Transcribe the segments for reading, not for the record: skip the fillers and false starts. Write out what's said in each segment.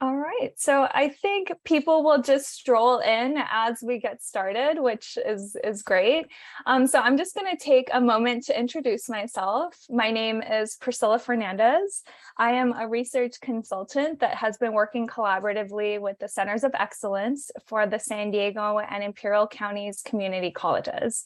All right, so I think people will just stroll in as we get started, which is great. So I'm just going to take a moment to introduce myself. My name is Priscilla Fernandez. I am a research consultant that has been working collaboratively with the Centers of Excellence for the San Diego and Imperial Counties community colleges.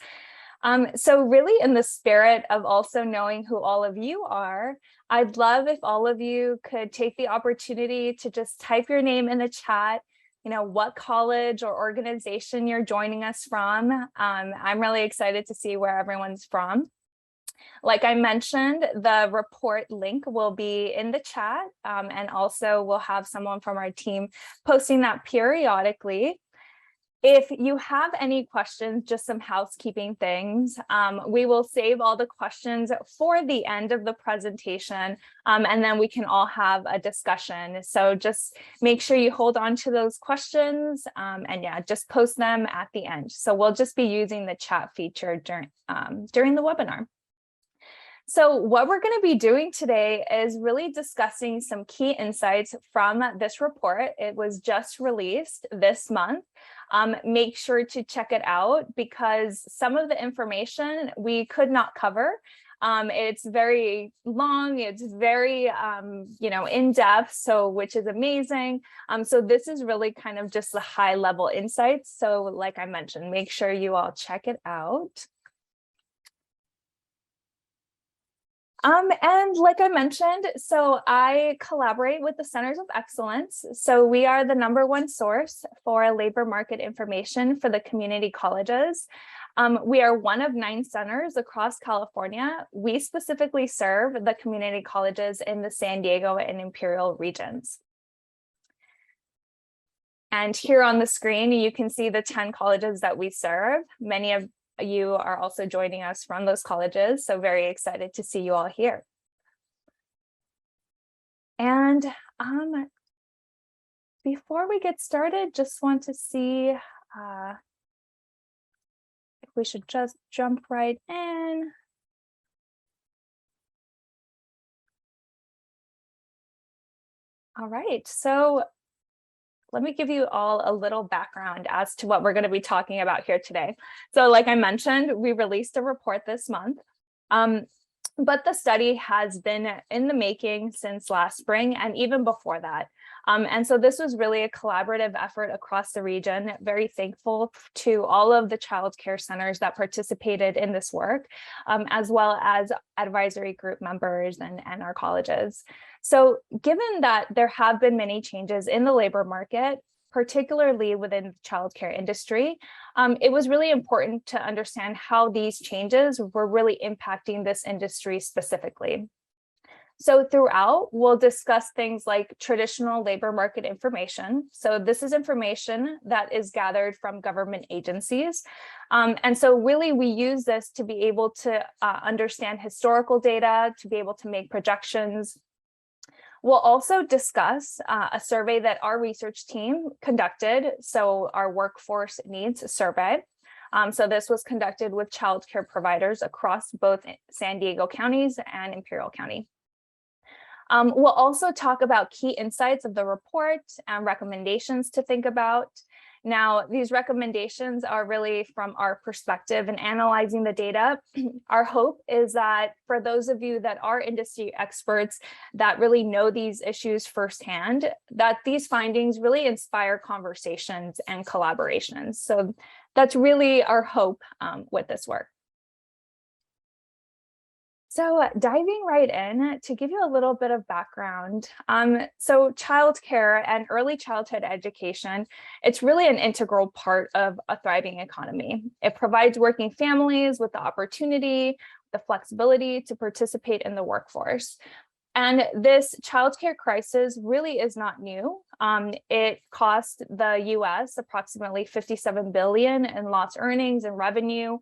So really in the spirit of also knowing who all of you are, I'd love if all of you could take the opportunity to just type your name in the chat, what college or organization you're joining us from. I'm really excited to see where everyone's from. Like I mentioned, the report link will be in the chat, and also we'll have someone from our team posting that periodically. If you have any questions, just some housekeeping things, we will save all the questions for the end of the presentation, and then we can all have a discussion. So just make sure you hold on to those questions, and yeah, just post them at the end. So we'll just be using the chat feature during the webinar. So what we're going to be doing today is really discussing some key insights from this report. It was just released this month. Make sure to check it out because some of the information we could not cover. It's very long, it's very, in depth, so which is amazing. So this is really kind of just the high level insights. So like I mentioned, make sure you all check it out. And like I mentioned, so I collaborate with the Centers of Excellence. So we are the #1 source for labor market information for the community colleges. We are one of 9 centers across California. We specifically serve the community colleges in the San Diego and Imperial regions. And here on the screen, you can see the 10 colleges that we serve. Many of you are also joining us from those colleges, so very excited to see you all here. And before we get started, just want to see if we should just jump right in. All right, so let me give you all a little background as to what we're going to be talking about here today. So like I mentioned, we released a report this month, but the study has been in the making since last spring and even before that. And so this was really a collaborative effort across the region. Very thankful to all of the childcare centers that participated in this work, as well as advisory group members and our colleges. So given that there have been many changes in the labor market, particularly within the childcare industry, it was really important to understand how these changes were really impacting this industry specifically. So throughout, we'll discuss things like traditional labor market information. So this is information that is gathered from government agencies. And so really we use this to be able to understand historical data, to be able to make projections. We'll also discuss a survey that our research team conducted, so our workforce needs survey. So this was conducted with childcare providers across both San Diego counties and Imperial County. We'll also talk about key insights of the report and recommendations to think about. Now, these recommendations are really from our perspective in analyzing the data. Our hope is that for those of you that are industry experts that really know these issues firsthand, that these findings really inspire conversations and collaborations. So that's really our hope with this work. So diving right in, to give you a little bit of background, so childcare and early childhood education, it's really an integral part of a thriving economy. It provides working families with the opportunity, the flexibility to participate in the workforce. And this childcare crisis really is not new. It cost the US approximately $57 billion in lost earnings and revenue.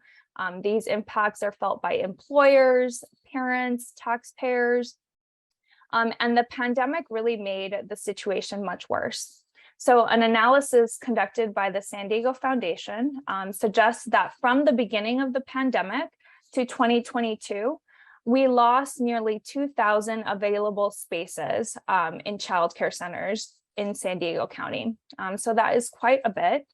These impacts are felt by employers, parents, taxpayers, and the pandemic really made the situation much worse. So an analysis conducted by the San Diego Foundation suggests that from the beginning of the pandemic to 2022, we lost nearly 2,000 available spaces in childcare centers in San Diego County. So that is quite a bit.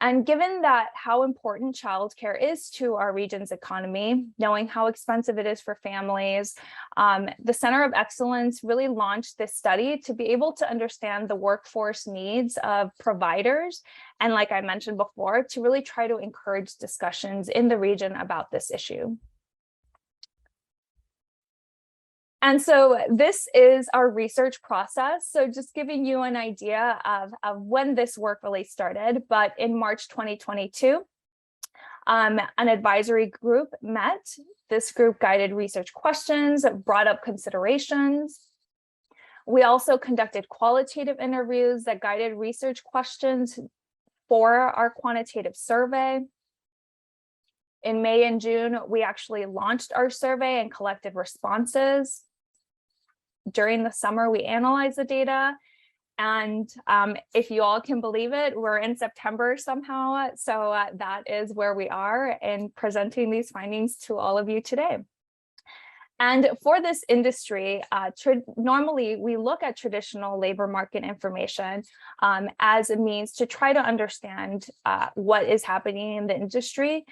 And given that how important childcare is to our region's economy, knowing how expensive it is for families, the Center of Excellence really launched this study to be able to understand the workforce needs of providers. And like I mentioned before, to really try to encourage discussions in the region about this issue. And so this is our research process. So just giving you an idea of when this work really started, but in March 2022, an advisory group met. This group guided research questions, brought up considerations. We also conducted qualitative interviews that guided research questions for our quantitative survey. In May and June, we actually launched our survey and collected responses. During the summer, we analyzed the data, and if you all can believe it, we're in September somehow. So that is where we are in presenting these findings to all of you today. And for this industry, normally we look at traditional labor market information as a means to try to understand what is happening in the industry.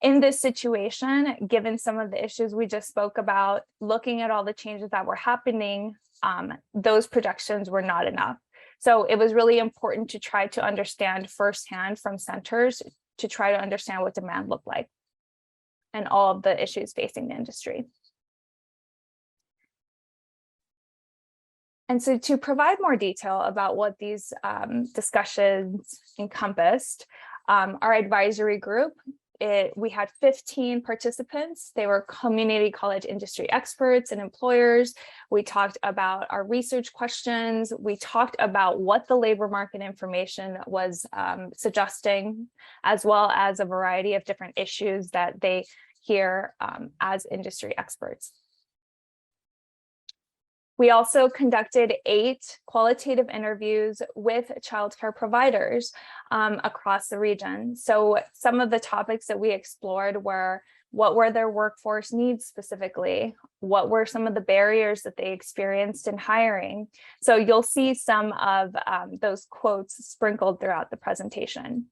In this situation, given some of the issues we just spoke about, looking at all the changes that were happening, those projections were not enough. So it was really important to try to understand firsthand from centers to try to understand what demand looked like and all of the issues facing the industry. And so to provide more detail about what these discussions encompassed, our advisory group, we had 15 participants. They were community college industry experts and employers. We talked about our research questions. We talked about what the labor market information was suggesting, as well as a variety of different issues that they hear as industry experts. We also conducted 8 qualitative interviews with childcare providers across the region. So some of the topics that we explored were, what were their workforce needs specifically? What were some of the barriers that they experienced in hiring? So you'll see some of those quotes sprinkled throughout the presentation.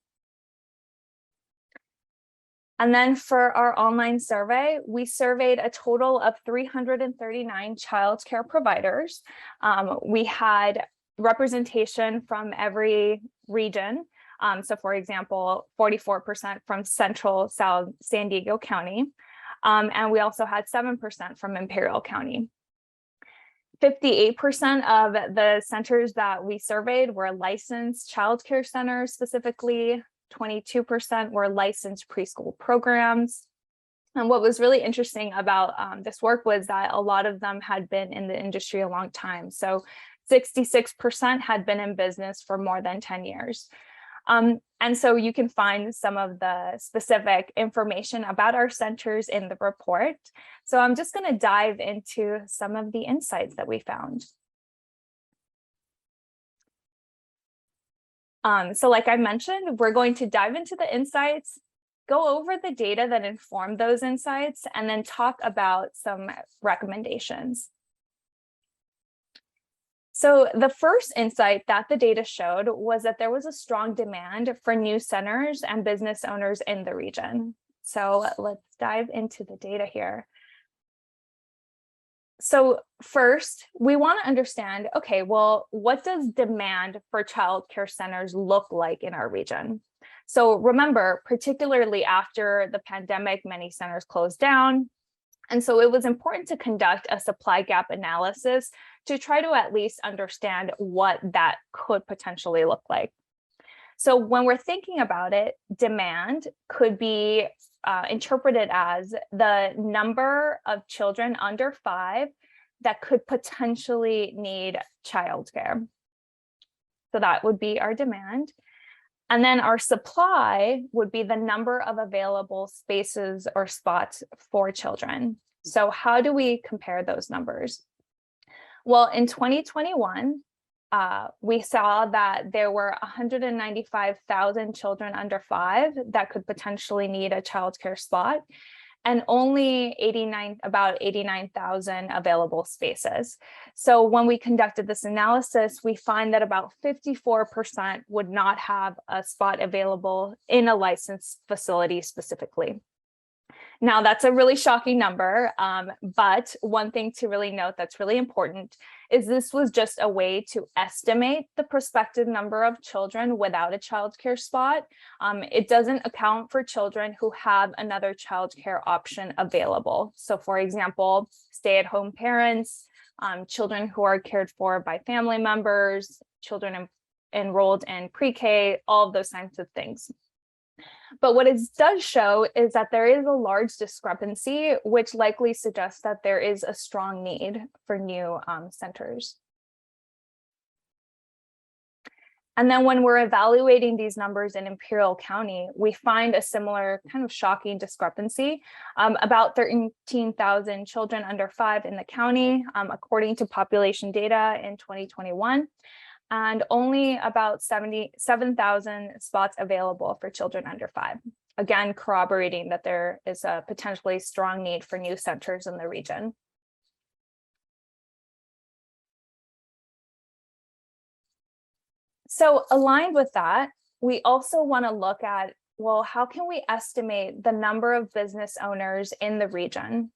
And then for our online survey, we surveyed a total of 339 childcare providers. We had representation from every region. So for example, 44% from Central South San Diego County. And we also had 7% from Imperial County. 58% of the centers that we surveyed were licensed childcare centers specifically. 22% were licensed preschool programs. And what was really interesting about this work was that a lot of them had been in the industry a long time. So 66% had been in business for more than 10 years. And so you can find some of the specific information about our centers in the report. So I'm just going to dive into some of the insights that we found. So like I mentioned, we're going to dive into the insights, go over the data that informed those insights, and then talk about some recommendations. So the first insight that the data showed was that there was a strong demand for new centers and business owners in the region. So let's dive into the data here. So first, we want to understand, okay, well, what does demand for childcare centers look like in our region? So remember, particularly after the pandemic, many centers closed down. And so it was important to conduct a supply gap analysis to try to at least understand what that could potentially look like. So when we're thinking about it, demand could be interpreted as the number of children under 5 that could potentially need childcare. So that would be our demand. And then our supply would be the number of available spaces or spots for children. So how do we compare those numbers? Well, in 2021, we saw that there were 195,000 children under 5 that could potentially need a childcare spot. and only about 89,000 available spaces. So when we conducted this analysis, we find that about 54% would not have a spot available in a licensed facility specifically. Now, that's a really shocking number, but one thing to really note that's really important is this was just a way to estimate the prospective number of children without a childcare spot. It doesn't account for children who have another childcare option available. So, for example, stay-at-home parents, children who are cared for by family members, children enrolled in pre-K, all of those kinds of things. But what it does show is that there is a large discrepancy, which likely suggests that there is a strong need for new centers. And then when we're evaluating these numbers in Imperial County, we find a similar kind of shocking discrepancy. About 13,000 children under 5 in the county, according to population data in 2021. And only about 77,000 spots available for children under 5. Again, corroborating that there is a potentially strong need for new centers in the region. So aligned with that, we also want to look at, well, how can we estimate the number of business owners in the region?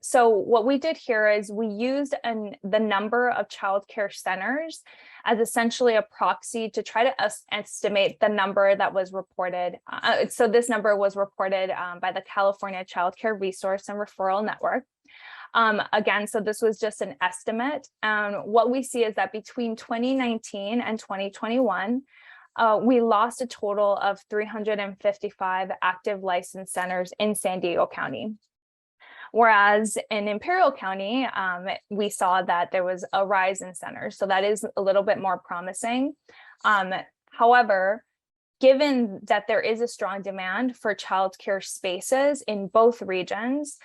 So what we did here is we used the number of childcare centers as essentially a proxy to try to estimate the number that was reported. So this number was reported by the California Childcare Resource and Referral Network. Again, so this was just an estimate. What we see is that between 2019 and 2021, we lost a total of 355 active licensed centers in San Diego County. Whereas in Imperial County, we saw that there was a rise in centers. So that is a little bit more promising. However, given that there is a strong demand for childcare spaces in both regions,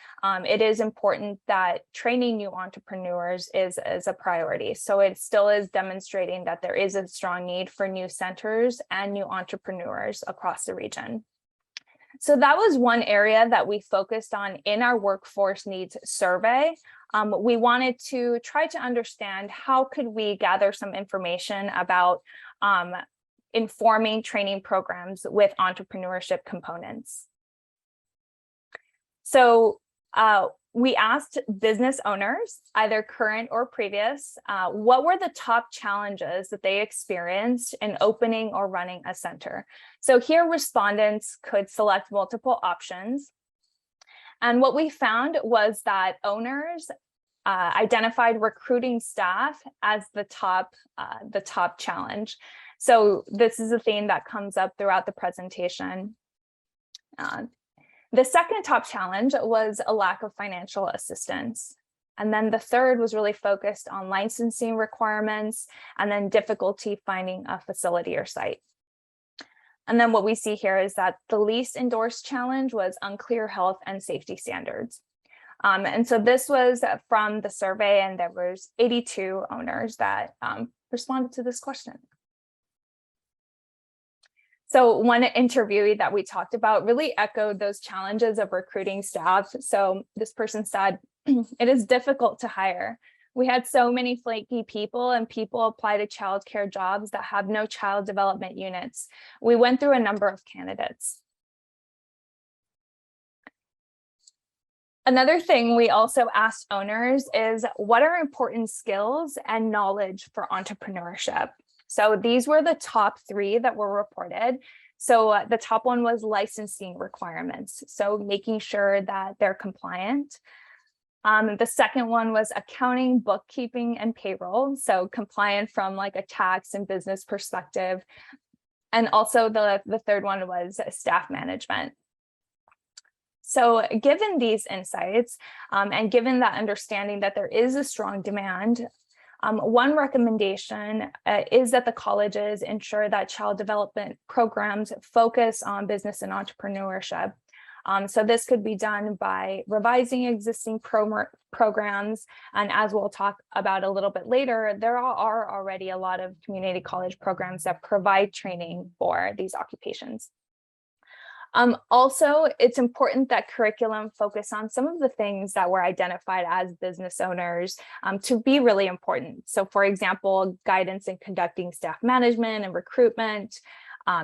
it is important that training new entrepreneurs is a priority. So it still is demonstrating that there is a strong need for new centers and new entrepreneurs across the region. So that was one area that we focused on in our workforce needs survey. We wanted to try to understand how could we gather some information about informing training programs with entrepreneurship components. So we asked business owners, either current or previous, what were the top challenges that they experienced in opening or running a center? So here respondents could select multiple options. And what we found was that owners identified recruiting staff as the top challenge. So this is a theme that comes up throughout the presentation. The second top challenge was a lack of financial assistance. And then the third was really focused on licensing requirements and then difficulty finding a facility or site. And then what we see here is that the least endorsed challenge was unclear health and safety standards. And so this was from the survey, and there was 82 owners that responded to this question. So one interviewee that we talked about really echoed those challenges of recruiting staff. So this person said, it is difficult to hire. We had so many flaky people, and people apply to childcare jobs that have no child development units. We went through a number of candidates. Another thing we also asked owners is, what are important skills and knowledge for entrepreneurship? So these were the top 3 that were reported. So the top one was licensing requirements. So making sure that they're compliant. The second one was accounting, bookkeeping, and payroll. So compliant from like a tax and business perspective. And also the third one was staff management. So given these insights and given that understanding that there is a strong demand, one recommendation is that the colleges ensure that child development programs focus on business and entrepreneurship. So this could be done by revising existing programs. And as we'll talk about a little bit later, there are already a lot of community college programs that provide training for these occupations. Also, it's important that curriculum focus on some of the things that were identified as business owners to be really important. So for example, guidance in conducting staff management and recruitment,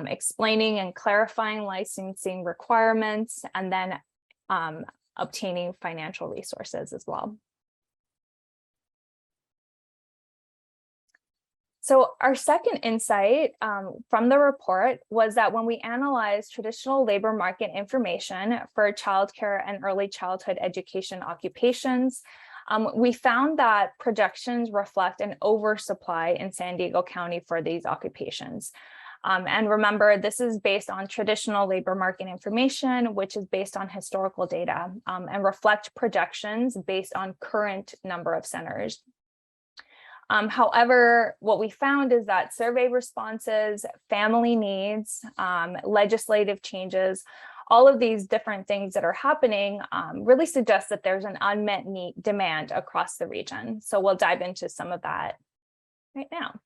explaining and clarifying licensing requirements, and then obtaining financial resources as well. So our second insight from the report was that when we analyzed traditional labor market information for childcare and early childhood education occupations, we found that projections reflect an oversupply in San Diego County for these occupations. And remember, this is based on traditional labor market information, which is based on historical data and reflect projections based on current number of centers. However, what we found is that survey responses, family needs, legislative changes, all of these different things that are happening really suggest that there's an unmet need demand across the region. So we'll dive into some of that right now.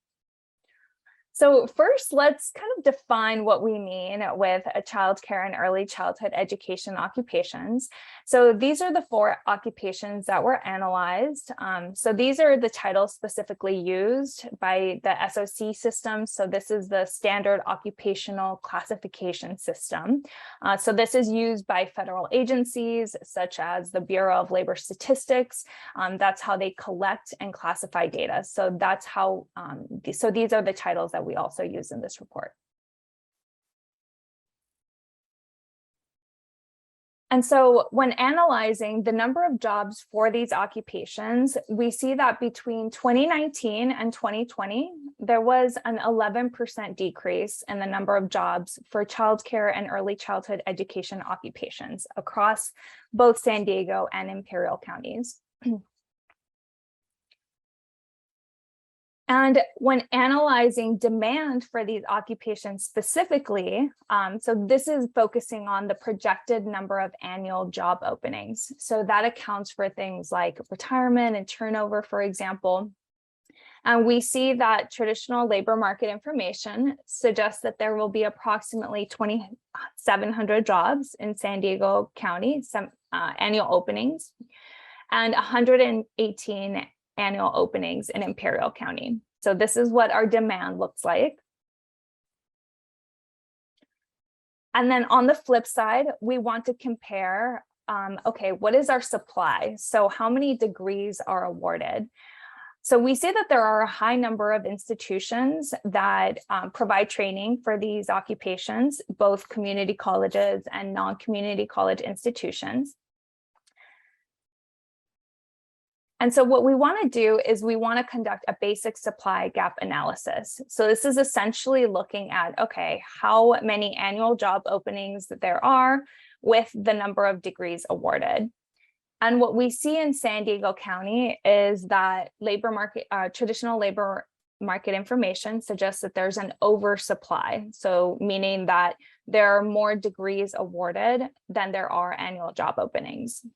So first, let's kind of define what we mean with a childcare and early childhood education occupations. So these are the 4 occupations that were analyzed. So these are the titles specifically used by the SOC system. So this is the Standard Occupational Classification System. So this is used by federal agencies such as the Bureau of Labor Statistics. That's how they collect and classify data. So that's how, so these are the titles that we also use in this report. And so when analyzing the number of jobs for these occupations, we see that between 2019 and 2020, there was an 11% decrease in the number of jobs for childcare and early childhood education occupations across both San Diego and Imperial counties. And when analyzing demand for these occupations specifically, so this is focusing on the projected number of annual job openings. So that accounts for things like retirement and turnover, for example. And we see that traditional labor market information suggests that there will be approximately 2,700 jobs in San Diego County, some annual openings, and 118 annual openings in Imperial County. So this is what our demand looks like. And then on the flip side, we want to compare, okay, what is our supply? So how many degrees are awarded? So we see that there are a high number of institutions that provide training for these occupations, both community colleges and non-community college institutions. And so what we want to do is we want to conduct a basic supply gap analysis. So this is essentially looking at, okay, how many annual job openings there are with the number of degrees awarded. And what we see in San Diego County is that traditional labor market information suggests that there's an oversupply. So meaning that there are more degrees awarded than there are annual job openings.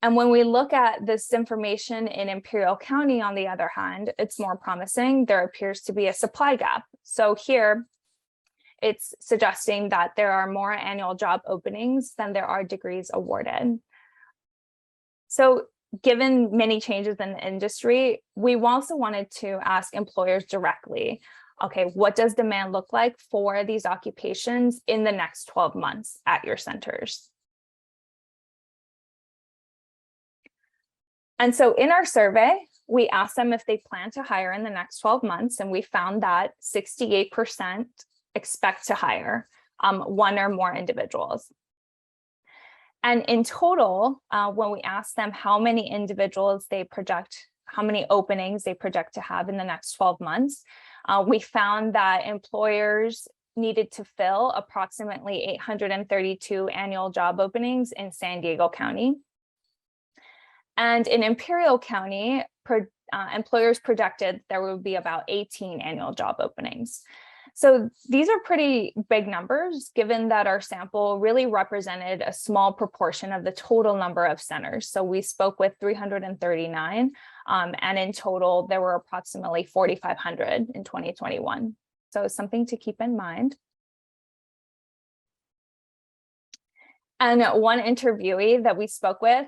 And when we look at this information in Imperial County, on the other hand, it's more promising. There appears to be a supply gap. So here, it's suggesting that there are more annual job openings than there are degrees awarded. So given many changes in the industry, we also wanted to ask employers directly, okay, what does demand look like for these occupations in the next 12 months at your centers? And so in our survey, we asked them if they plan to hire in the next 12 months, and we found that 68% expect to hire 1 or more individuals. And in total, when we asked them how many individuals they project, how many openings they project to have in the next 12 months, we found that employers needed to fill approximately 832 annual job openings in San Diego County. And in Imperial County, employers projected there would be about 18 annual job openings. So these are pretty big numbers, given that our sample really represented a small proportion of the total number of centers. So we spoke with 339, and in total, there were approximately 4,500 in 2021. So something to keep in mind. And one interviewee that we spoke with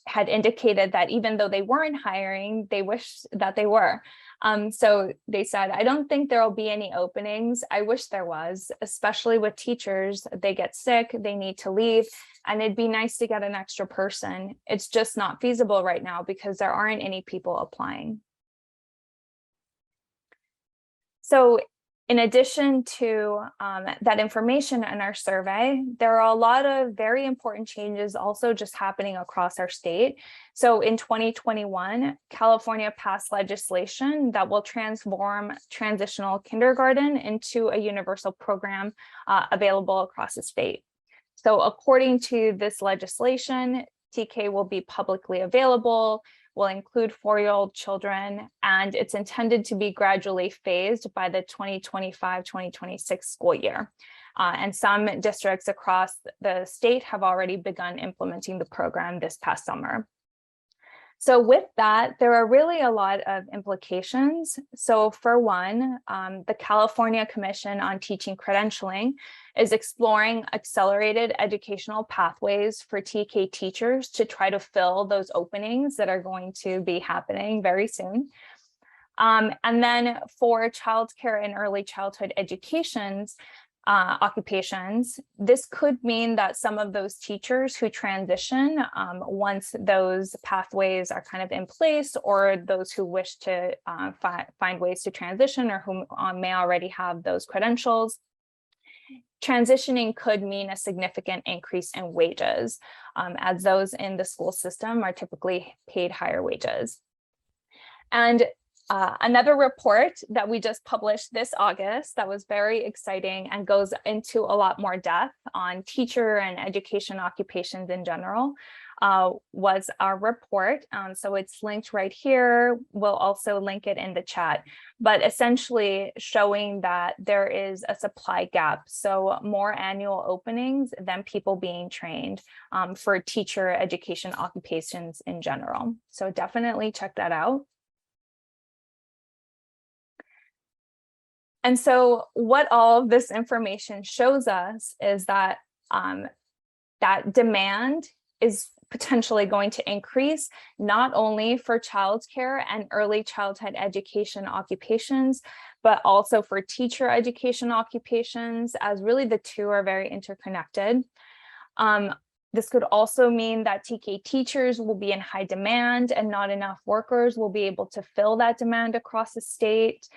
had indicated that even though they weren't hiring, they wish that they were. So they said, I don't think there will be any openings. I wish there was, especially with teachers. They get sick, they need to leave, and it'd be nice to get an extra person. It's just not feasible right now because there aren't any people applying. So in addition to that information in our survey, there are a lot of very important changes also just happening across our state. So in 2021, California passed legislation that will transform transitional kindergarten into a universal program available across the state. So according to this legislation, TK will be publicly available, will include 4-year-old children, and it's intended to be gradually phased by the 2025-2026 school year. And some districts across the state have already begun implementing the program this past summer. So with that, there are really a lot of implications. So for one, the California Commission on Teaching Credentialing is exploring accelerated educational pathways for TK teachers to try to fill those openings that are going to be happening very soon. And then for childcare and early childhood occupations, this could mean that some of those teachers who transition once those pathways are kind of in place, or those who wish to find ways to transition or who may already have those credentials, transitioning could mean a significant increase in wages, as those in the school system are typically paid higher wages. And another report that we just published this August that was very exciting and goes into a lot more depth on teacher and education occupations in general was our report. So it's linked right here. We'll also link it in the chat, but essentially showing that there is a supply gap. So more annual openings than people being trained for teacher education occupations in general. So definitely check that out. And so what all of this information shows us is that that demand is potentially going to increase, not only for childcare and early childhood education occupations, but also for teacher education occupations, as really the two are very interconnected. This could also mean that TK teachers will be in high demand and not enough workers will be able to fill that demand across the state.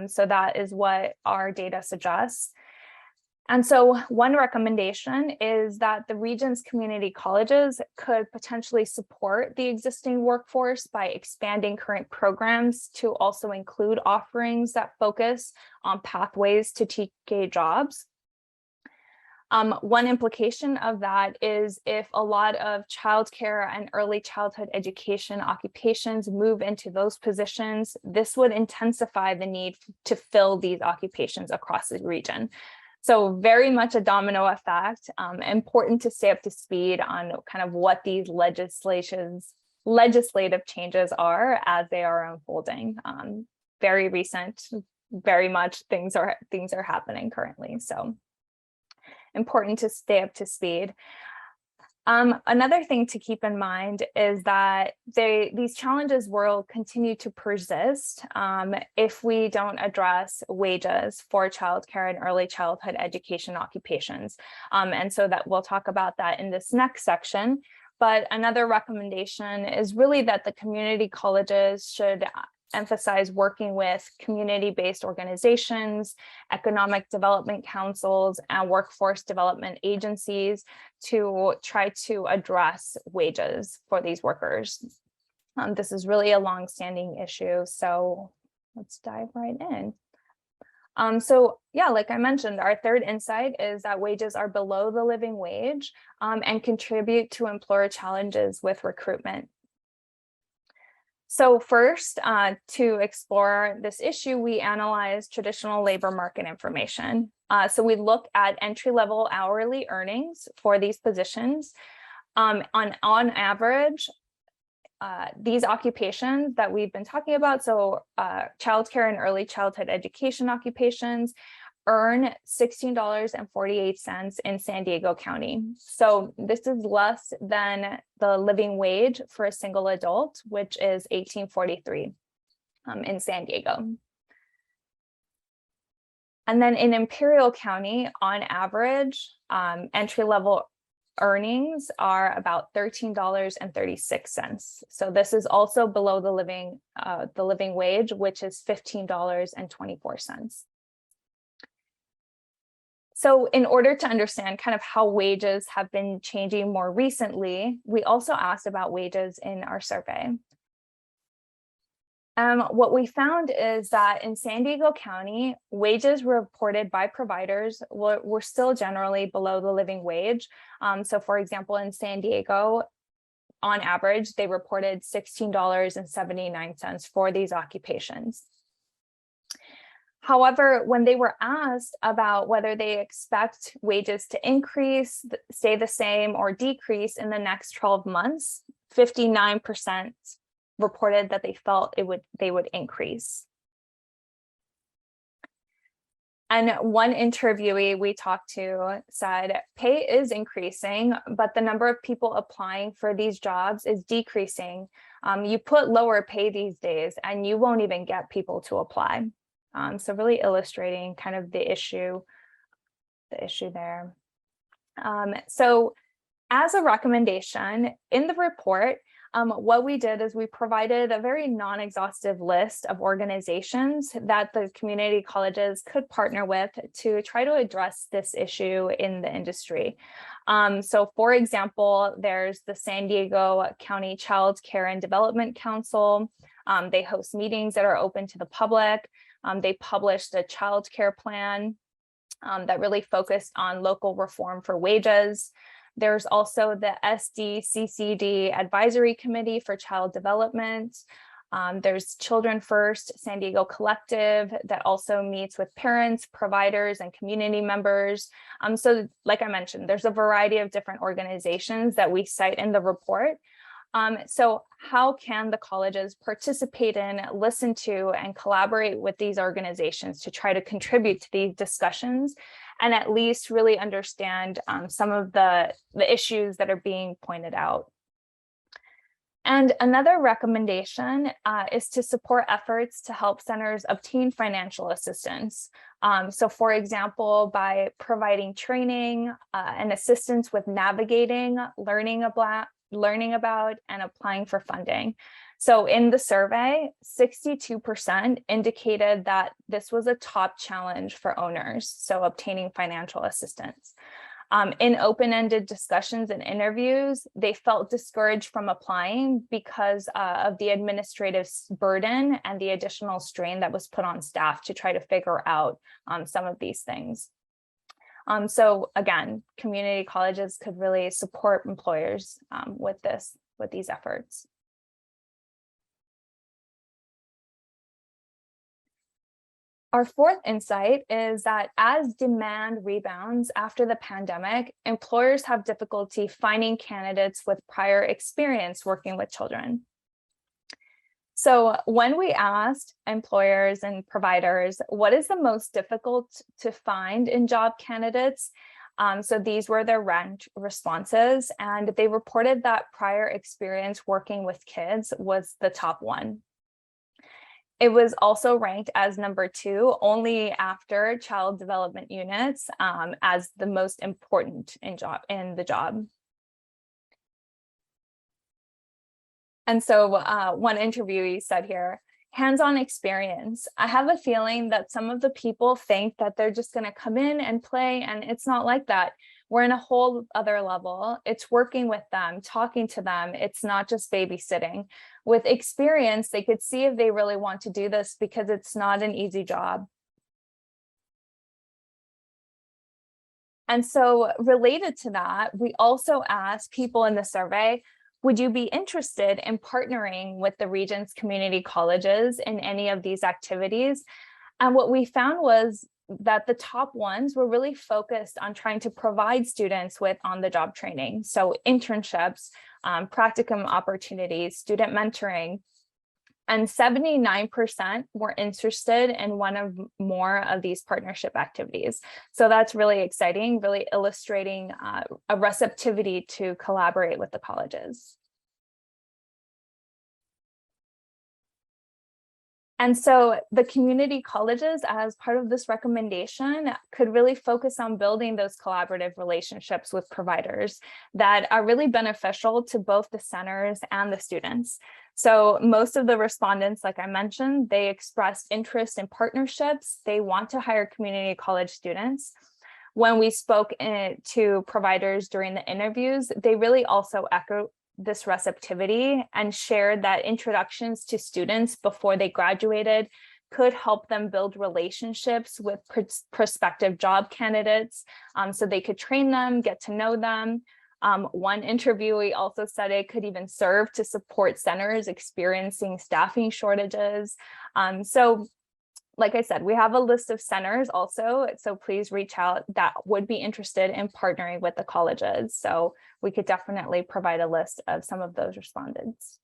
So that is what our data suggests. And so one recommendation is that the region's community colleges could potentially support the existing workforce by expanding current programs to also include offerings that focus on pathways to TK jobs. One implication of that is if a lot of childcare and early childhood education occupations move into those positions, this would intensify the need to fill these occupations across the region. So very much a domino effect. Important to stay up to speed on kind of what these legislative changes are as they are unfolding. Very recent, very much things are happening currently. So important to stay up to speed. Another thing to keep in mind is that these challenges will continue to persist if we don't address wages for childcare and early childhood education occupations. And so that we'll talk about that in this next section. But another recommendation is really that the community colleges should emphasize working with community-based organizations, economic development councils, and workforce development agencies to try to address wages for these workers. This is really a long-standing issue, so let's dive right in. So yeah, like I mentioned, our third insight is that wages are below the living wage and contribute to employer challenges with recruitment. So first, to explore this issue, we analyzed traditional labor market information. So we look at entry-level hourly earnings for these positions. On average, these occupations that we've been talking about, so childcare and early childhood education occupations, earn $16.48 in San Diego County. So this is less than the living wage for a single adult, which is $18.43 in San Diego. And then in Imperial County, on average, entry-level earnings are about $13.36. So this is also below the living wage, which is $15.24. So in order to understand kind of how wages have been changing more recently, we also asked about wages in our survey. What we found is that in San Diego County, wages reported by providers were still generally below the living wage. So for example, in San Diego, on average, they reported $16.79 for these occupations. However, when they were asked about whether they expect wages to increase, stay the same, or decrease in the next 12 months, 59% reported that they felt they would increase. And one interviewee we talked to said, pay is increasing, but the number of people applying for these jobs is decreasing. You put lower pay these days and you won't even get people to apply. So really illustrating kind of the issue there. So as a recommendation in the report, what we did is we provided a very non-exhaustive list of organizations that the community colleges could partner with to try to address this issue in the industry. So for example, there's the San Diego County Childcare and Development Council. They host meetings that are open to the public. They published a childcare plan that really focused on local reform for wages. There's also the SDCCD Advisory Committee for Child Development. There's Children First San Diego Collective that also meets with parents, providers, and community members. So like I mentioned, there's a variety of different organizations that we cite in the report. So how can the colleges participate in, listen to, and collaborate with these organizations to try to contribute to these discussions and at least really understand some of the issues that are being pointed out? And another recommendation is to support efforts to help centers obtain financial assistance. So for example, by providing training and assistance with navigating, learning about, and applying for funding. So in the survey, 62% indicated that this was a top challenge for owners, so obtaining financial assistance. In open-ended discussions and interviews, they felt discouraged from applying because of the administrative burden and the additional strain that was put on staff to try to figure out some of these things. So again, community colleges could really support employers with these efforts. Our fourth insight is that as demand rebounds after the pandemic, employers have difficulty finding candidates with prior experience working with children. So when we asked employers and providers, what is the most difficult to find in job candidates? So these were their ranked responses, and they reported that prior experience working with kids was the top one. It was also ranked as number 2, only after child development units, as the most important in the job. And so one interviewee said here, hands-on experience. I have a feeling that some of the people think that they're just going to come in and play, and it's not like that. We're in a whole other level. It's working with them, talking to them. It's not just babysitting. With experience, they could see if they really want to do this because it's not an easy job. And so related to that, we also asked people in the survey, would you be interested in partnering with the region's community colleges in any of these activities? And what we found was that the top ones were really focused on trying to provide students with on-the-job training, so internships, practicum opportunities, student mentoring, and 79% were interested in one of more of these partnership activities. So that's really exciting, really illustrating a receptivity to collaborate with the colleges. And so the community colleges, as part of this recommendation, could really focus on building those collaborative relationships with providers that are really beneficial to both the centers and the students. So most of the respondents, like I mentioned, they expressed interest in partnerships. They want to hire community college students. When we spoke to providers during the interviews, they really also echo this receptivity and shared that introductions to students before they graduated could help them build relationships with prospective job candidates, so they could train them, get to know them. One interviewee also said it could even serve to support centers experiencing staffing shortages. So like I said, we have a list of centers also, so please reach out that would be interested in partnering with the colleges. So we could definitely provide a list of some of those respondents.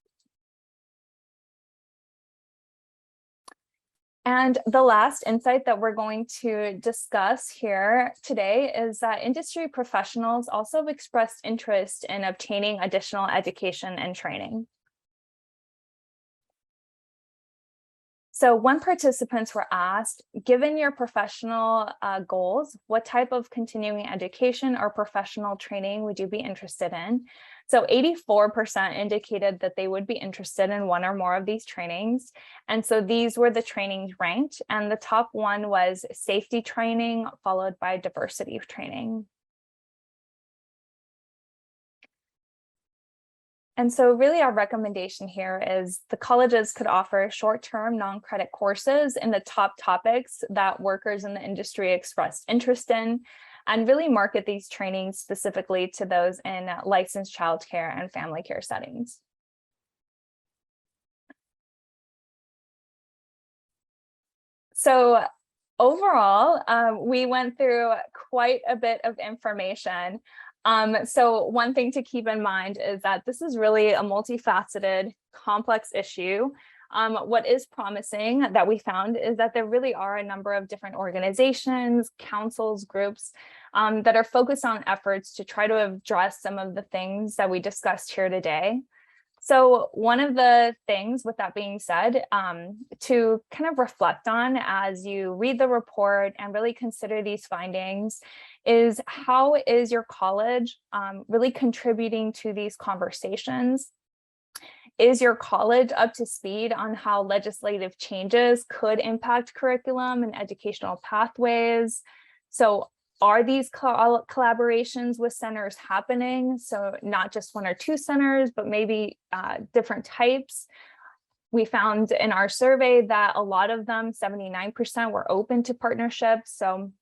And the last insight that we're going to discuss here today is that industry professionals also have expressed interest in obtaining additional education and training. So when participants were asked, given your professional goals, what type of continuing education or professional training would you be interested in? So 84% indicated that they would be interested in one or more of these trainings. And so these were the trainings ranked, and the top one was safety training, followed by diversity training. And so really our recommendation here is the colleges could offer short-term non-credit courses in the top topics that workers in the industry expressed interest in, and really market these trainings specifically to those in licensed childcare and family care settings. So overall, we went through quite a bit of information. So one thing to keep in mind is that this is really a multifaceted, complex issue. What is promising that we found is that there really are a number of different organizations, councils, groups that are focused on efforts to try to address some of the things that we discussed here today. So one of the things, with that being said, to kind of reflect on as you read the report and really consider these findings is, how is your college really contributing to these conversations? Is your college up to speed on how legislative changes could impact curriculum and educational pathways? So are these collaborations with centers happening? So not just one or two centers, but maybe different types. We found in our survey that a lot of them, 79%, were open to partnerships. So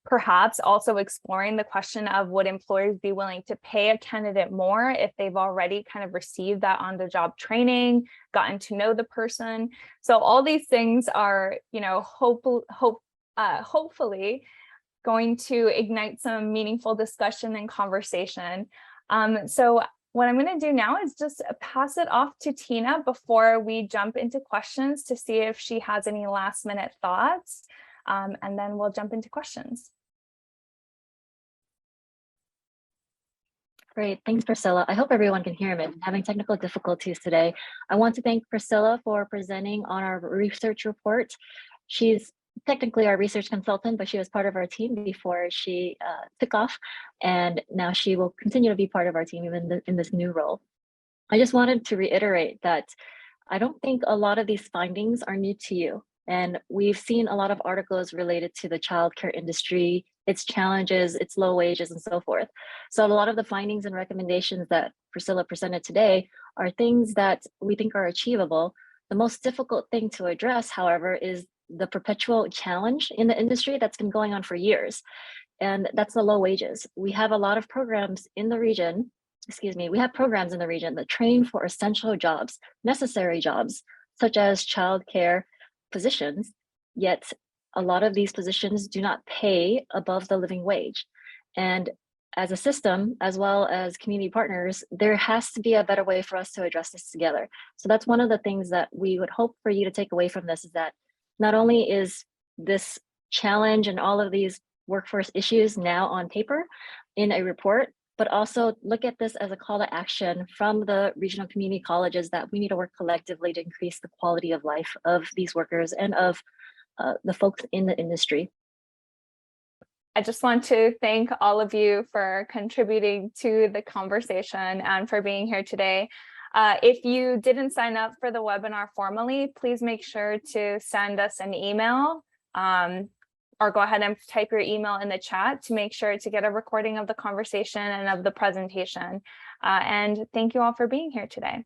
perhaps also exploring the question of, would employers be willing to pay a candidate more if they've already kind of received that on-the-job training, gotten to know the person? So all these things are, hopefully going to ignite some meaningful discussion and conversation. So what I'm going to do now is just pass it off to Tina before we jump into questions to see if she has any last minute thoughts. And then we'll jump into questions. Great, thanks, Priscilla. I hope everyone can hear me. I'm having technical difficulties today. I want to thank Priscilla for presenting on our research report. She's technically our research consultant, but she was part of our team before she took off, and now she will continue to be part of our team even in this new role. I just wanted to reiterate that I don't think a lot of these findings are new to you. And we've seen a lot of articles related to the childcare industry, its challenges, its low wages, and so forth. So a lot of the findings and recommendations that Priscilla presented today are things that we think are achievable. The most difficult thing to address, however, is the perpetual challenge in the industry that's been going on for years. And that's the low wages. We have a lot of programs in the region, we have programs in the region that train for essential jobs, necessary jobs, such as childcare positions, yet a lot of these positions do not pay above the living wage. And as a system, as well as community partners, there has to be a better way for us to address this together. So that's one of the things that we would hope for you to take away from this, is that not only is this challenge and all of these workforce issues now on paper in a report, but also look at this as a call to action from the regional community colleges that we need to work collectively to increase the quality of life of these workers and of the folks in the industry. I just want to thank all of you for contributing to the conversation and for being here today. If you didn't sign up for the webinar formally, please make sure to send us an email or go ahead and type your email in the chat to make sure to get a recording of the conversation and of the presentation. And thank you all for being here today.